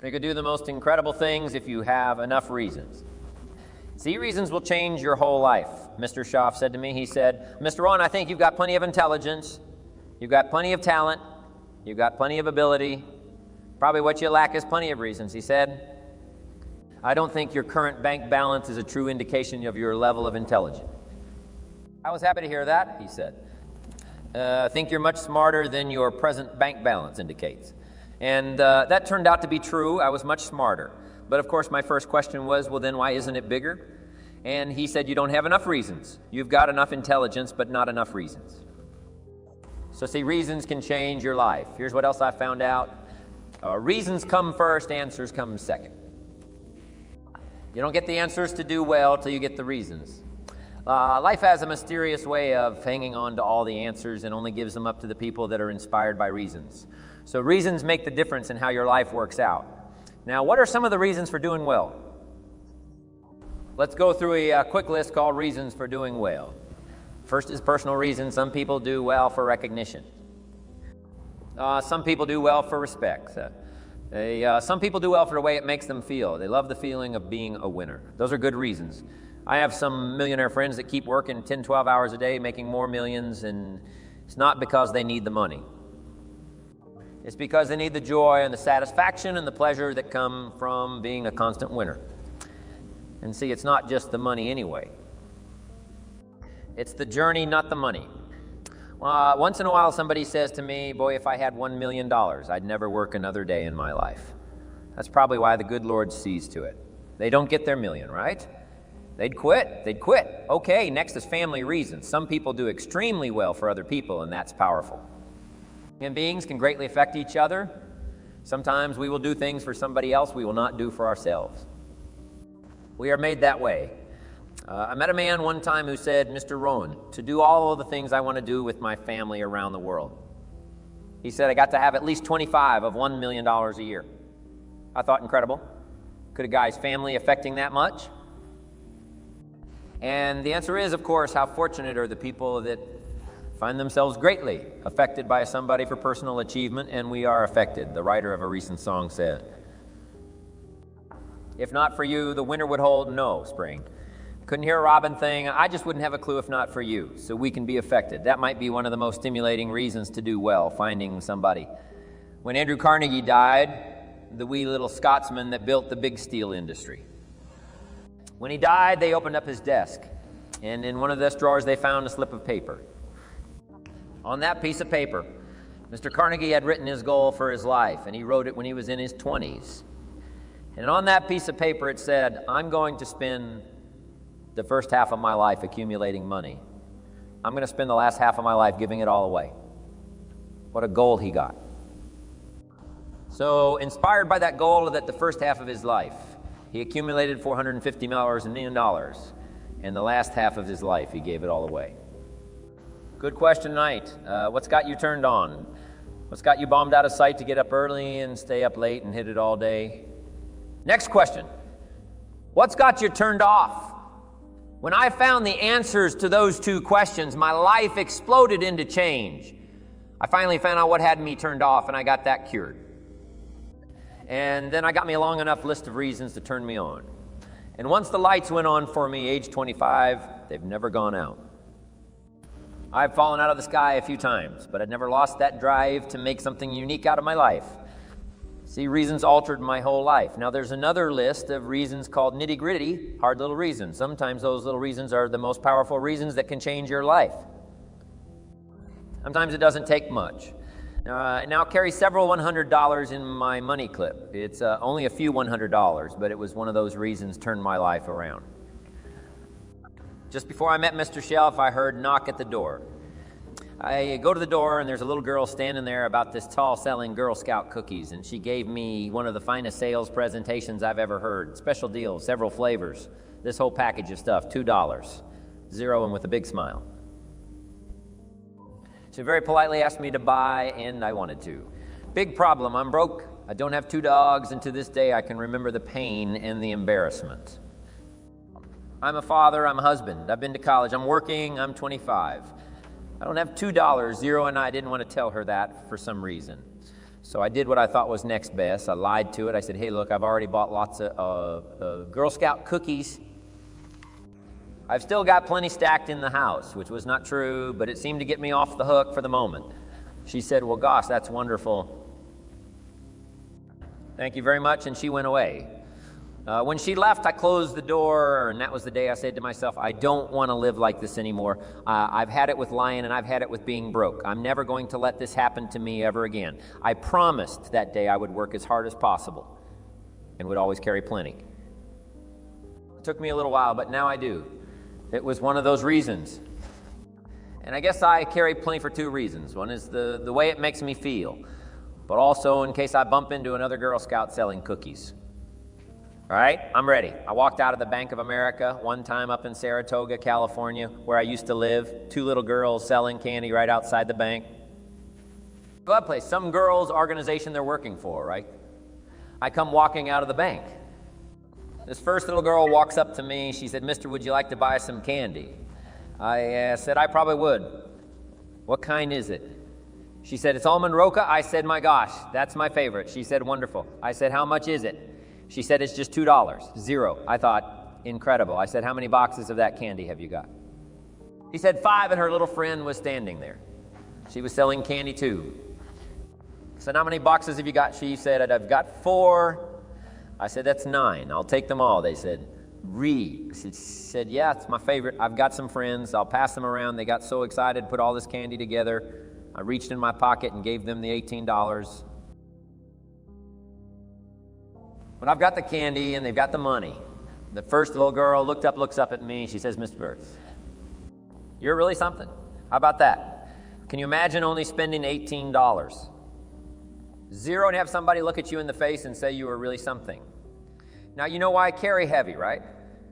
You could do the most incredible things if you have enough reasons. See, reasons will change your whole life. Mr. Schaff said to me, he said, Mr. Rohn, I think you've got plenty of intelligence, you've got plenty of talent, you've got plenty of ability. Probably what you lack is plenty of reasons. He said, I don't think your current bank balance is a true indication of your level of intelligence. I was happy to hear that, he said. I think you're much smarter than your present bank balance indicates. And that turned out to be true. I was much smarter. But of course, my first question was, well, then why isn't it bigger? And he said, you don't have enough reasons. You've got enough intelligence, but not enough reasons. So see, reasons can change your life. Here's what else I found out. Reasons come first, answers come second. You don't get the answers to do well till you get the reasons. Life has a mysterious way of hanging on to all the answers and only gives them up to the people that are inspired by reasons. So reasons make the difference in how your life works out. Now, what are some of the reasons for doing well? Let's go through a quick list called reasons for doing well. First is personal reasons. Some people do well for recognition. Some people do well for respect. Some people do well for the way it makes them feel. They love the feeling of being a winner. Those are good reasons. I have some millionaire friends that keep working 10, 12 hours a day, making more millions, and it's not because they need the money. It's because they need the joy and the satisfaction and the pleasure that come from being a constant winner. And see, it's not just the money anyway. It's the journey, not the money. Once in a while, somebody says to me, boy, if I had $1 million, I'd never work another day in my life. That's probably why the good Lord sees to it. They don't get their million, right? They'd quit. Okay, next is family reasons. Some people do extremely well for other people, and that's powerful. Human beings can greatly affect each other. Sometimes we will do things for somebody else we will not do for ourselves. We are made that way. I met a man one time who said, Mr. Rohn, to do all of the things I want to do with my family around the world. He said, I got to have at least 25 of $1 million a year. I thought, incredible. Could a guy's family affecting that much? And the answer is, of course, how fortunate are the people that find themselves greatly affected by somebody for personal achievement, and we are affected, the writer of a recent song said. If not for you, the winter would hold no spring. Couldn't hear a robin thing. I just wouldn't have a clue if not for you, so we can be affected. That might be one of the most stimulating reasons to do well, finding somebody. When Andrew Carnegie died, the wee little Scotsman that built the big steel industry. When he died, they opened up his desk, and in one of the desk drawers, they found a slip of paper. On that piece of paper, Mr. Carnegie had written his goal for his life, and he wrote it when he was in his 20s. And on that piece of paper, it said, I'm going to spend the first half of my life accumulating money. I'm going to spend the last half of my life giving it all away. What a goal he got. So, inspired by that goal that the first half of his life, he accumulated $450 million, and the last half of his life, he gave it all away. Good question tonight. What's got you turned on? What's got you bombed out of sight to get up early and stay up late and hit it all day? Next question. What's got you turned off? When I found the answers to those two questions, my life exploded into change. I finally found out what had me turned off, and I got that cured. And then I got me a long enough list of reasons to turn me on. And once the lights went on for me, age 25, they've never gone out. I've fallen out of the sky a few times, but I've never lost that drive to make something unique out of my life. See, reasons altered my whole life. Now, there's another list of reasons called nitty-gritty, hard little reasons. Sometimes those little reasons are the most powerful reasons that can change your life. Sometimes it doesn't take much. I now carry several $100 in my money clip. It's only a few $100, but it was one of those reasons turned my life around. Just before I met Mr. Shelf, I heard knock at the door. I go to the door, and there's a little girl standing there about this tall selling Girl Scout cookies, and she gave me one of the finest sales presentations I've ever heard. Special deals, several flavors. This whole package of stuff, $2. Zero and with a big smile. She very politely asked me to buy, and I wanted to. Big problem, I'm broke. I don't have 2 dogs, and to this day I can remember the pain and the embarrassment. I'm a father, I'm a husband. I've been to college, I'm working, I'm 25. I don't have $2, Zero and I didn't want to tell her that for some reason. So I did what I thought was next best. I lied to it. I said, hey, look, I've already bought lots of Girl Scout cookies. I've still got plenty stacked in the house, which was not true, but it seemed to get me off the hook for the moment. She said, well, gosh, that's wonderful. Thank you very much, and she went away. When she left, I closed the door, and that was the day I said to myself, I don't want to live like this anymore. I've had it with lying, and I've had it with being broke. I'm never going to let this happen to me ever again. I promised that day I would work as hard as possible and would always carry plenty. It took me a little while, but now I do. It was one of those reasons. And I guess I carry plenty for two reasons. One is the way it makes me feel, but also in case I bump into another Girl Scout selling cookies. All right, I'm ready. I walked out of the Bank of America one time up in Saratoga, California, where I used to live. Two little girls selling candy right outside the bank. Glad place, some girl's organization they're working for, right? I come walking out of the bank. This first little girl walks up to me. She said, Mister, would you like to buy some candy? I said, I probably would. What kind is it? She said, it's almond roca. I said, my gosh, that's my favorite. She said, wonderful. I said, how much is it? She said, it's just $2. Zero. I thought, incredible. I said, how many boxes of that candy have you got? She said 5, and her little friend was standing there. She was selling candy too. I said, how many boxes have you got? She said, I've got 4. I said, that's 9. I'll take them all. They said, read. She said, yeah, it's my favorite. I've got some friends. I'll pass them around. They got so excited, put all this candy together. I reached in my pocket and gave them the $18. When I've got the candy and they've got the money, the first little girl looks up at me. She says, Mr. Burns, you're really something. How about that? Can you imagine only spending $18? Zero, and have somebody look at you in the face and say you were really something. Now, you know why I carry heavy, right?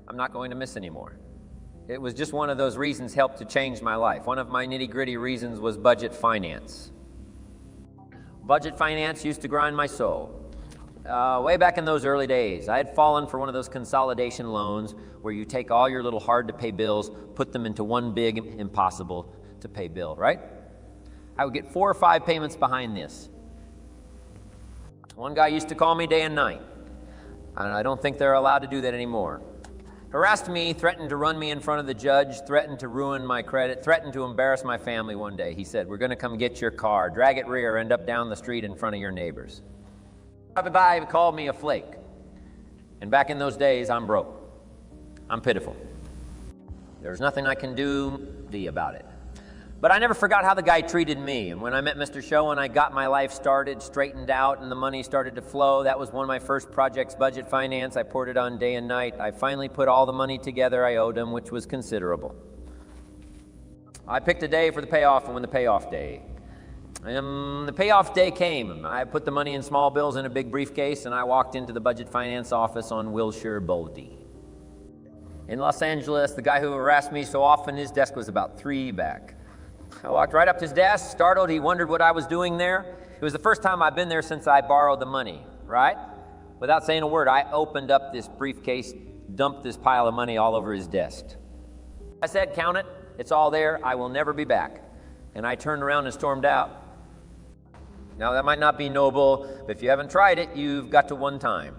I'm not going to miss anymore. It was just one of those reasons helped to change my life. One of my nitty-gritty reasons was budget finance. Budget finance used to grind my soul. Way back in those early days, I had fallen for one of those consolidation loans where you take all your little hard-to-pay bills, put them into one big, impossible-to-pay bill, right? I would get 4 or 5 payments behind this. One guy used to call me day and night, and I don't think they're allowed to do that anymore. Harassed me, threatened to run me in front of the judge, threatened to ruin my credit, threatened to embarrass my family one day. He said, we're going to come get your car, drag it rear, end up down the street in front of your neighbors. Everybody called me a flake. And back in those days, I'm broke. I'm pitiful. There's nothing I can do about it. But I never forgot how the guy treated me. And when I met Mr. Show and I got my life started, straightened out, and the money started to flow, that was one of my first projects, budget finance. I poured it on day and night. I finally put all the money together I owed him, which was considerable. I picked a day for the payoff, and when the payoff day. The payoff day came. I put the money in small bills in a big briefcase, and I walked into the budget finance office on Wilshire Boulevard. In Los Angeles, the guy who harassed me so often, his desk was about 3 back. I walked right up to his desk, startled. He wondered what I was doing there. It was the first time I'd been there since I borrowed the money, right? Without saying a word, I opened up this briefcase, dumped this pile of money all over his desk. I said, count it. It's all there. I will never be back. And I turned around and stormed out. Now, that might not be noble, but if you haven't tried it, you've got to one time.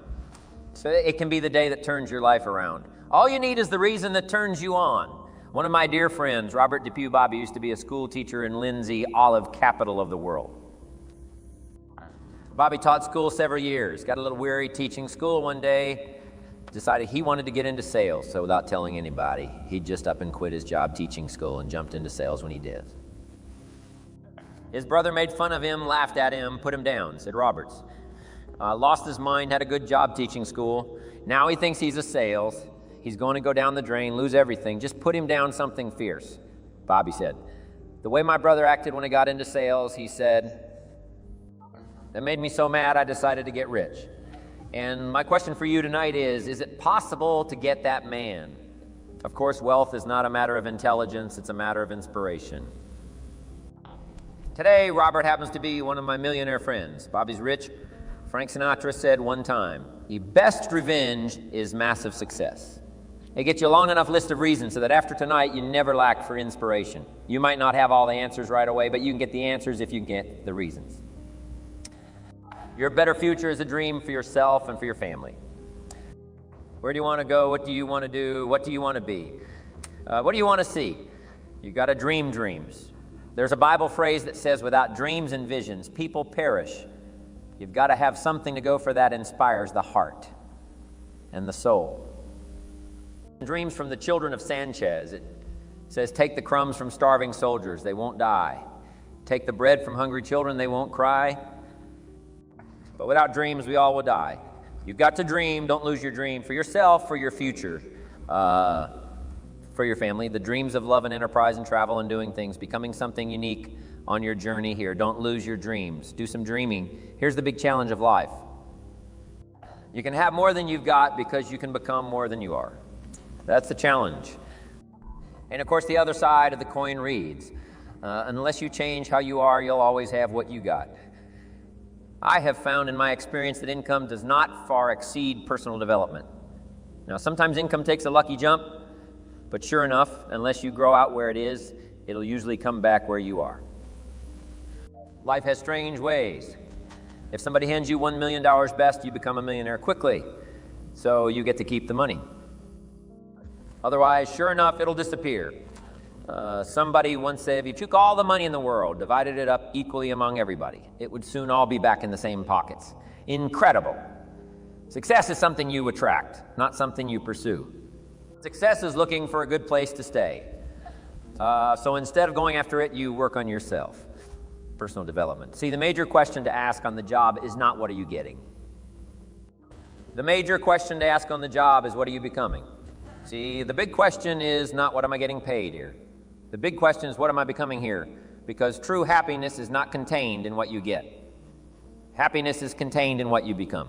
So it can be the day that turns your life around. All you need is the reason that turns you on. One of my dear friends, Robert Depew Bobby, used to be a school teacher in Lindsay, olive capital of the world. Bobby taught school several years, got a little weary teaching school one day, decided he wanted to get into sales. So without telling anybody, he just up and quit his job teaching school and jumped into sales when he did. His brother made fun of him, laughed at him, put him down, said, Roberts, lost his mind, had a good job teaching school. Now he thinks he's a sales. He's going to go down the drain, lose everything. Just put him down something fierce. Bobby said, the way my brother acted when he got into sales, he said, that made me so mad I decided to get rich. And my question for you tonight is it possible to get that man? Of course, wealth is not a matter of intelligence, it's a matter of inspiration. Today, Robert happens to be one of my millionaire friends. Bobby's rich. Frank Sinatra said one time, the best revenge is massive success. It gets you a long enough list of reasons so that after tonight, you never lack for inspiration. You might not have all the answers right away, but you can get the answers if you get the reasons. Your better future is a dream for yourself and for your family. Where do you want to go? What do you want to do? What do you want to be? What do you want to see? You got to dream dreams. There's a Bible phrase that says, without dreams and visions, people perish. You've got to have something to go for that inspires the heart and the soul. Dreams from the children of Sanchez. It says, take the crumbs from starving soldiers, they won't die. Take the bread from hungry children, they won't cry. But without dreams, we all will die. You've got to dream. Don't lose your dream for yourself, for your future, for your family. The dreams of love and enterprise and travel and doing things, becoming something unique on your journey here. Don't lose your dreams. Do some dreaming. Here's the big challenge of life. You can have more than you've got because you can become more than you are. That's the challenge. And of course, the other side of the coin reads, unless you change how you are, you'll always have what you got. I have found in my experience that income does not far exceed personal development. Now, sometimes income takes a lucky jump, but sure enough, unless you grow out where it is, it'll usually come back where you are. Life has strange ways. If somebody hands you $1 million best, you become a millionaire quickly, so you get to keep the money. Otherwise, sure enough, it'll disappear. Somebody once said, if you took all the money in the world, divided it up equally among everybody, it would soon all be back in the same pockets. Incredible. Success is something you attract, not something you pursue. Success is looking for a good place to stay. So instead of going after it, you work on yourself. Personal development. See, the major question to ask on the job is not what are you getting. The major question to ask on the job is what are you becoming? See, the big question is not what am I getting paid here. The big question is what am I becoming here? Because true happiness is not contained in what you get. Happiness is contained in what you become.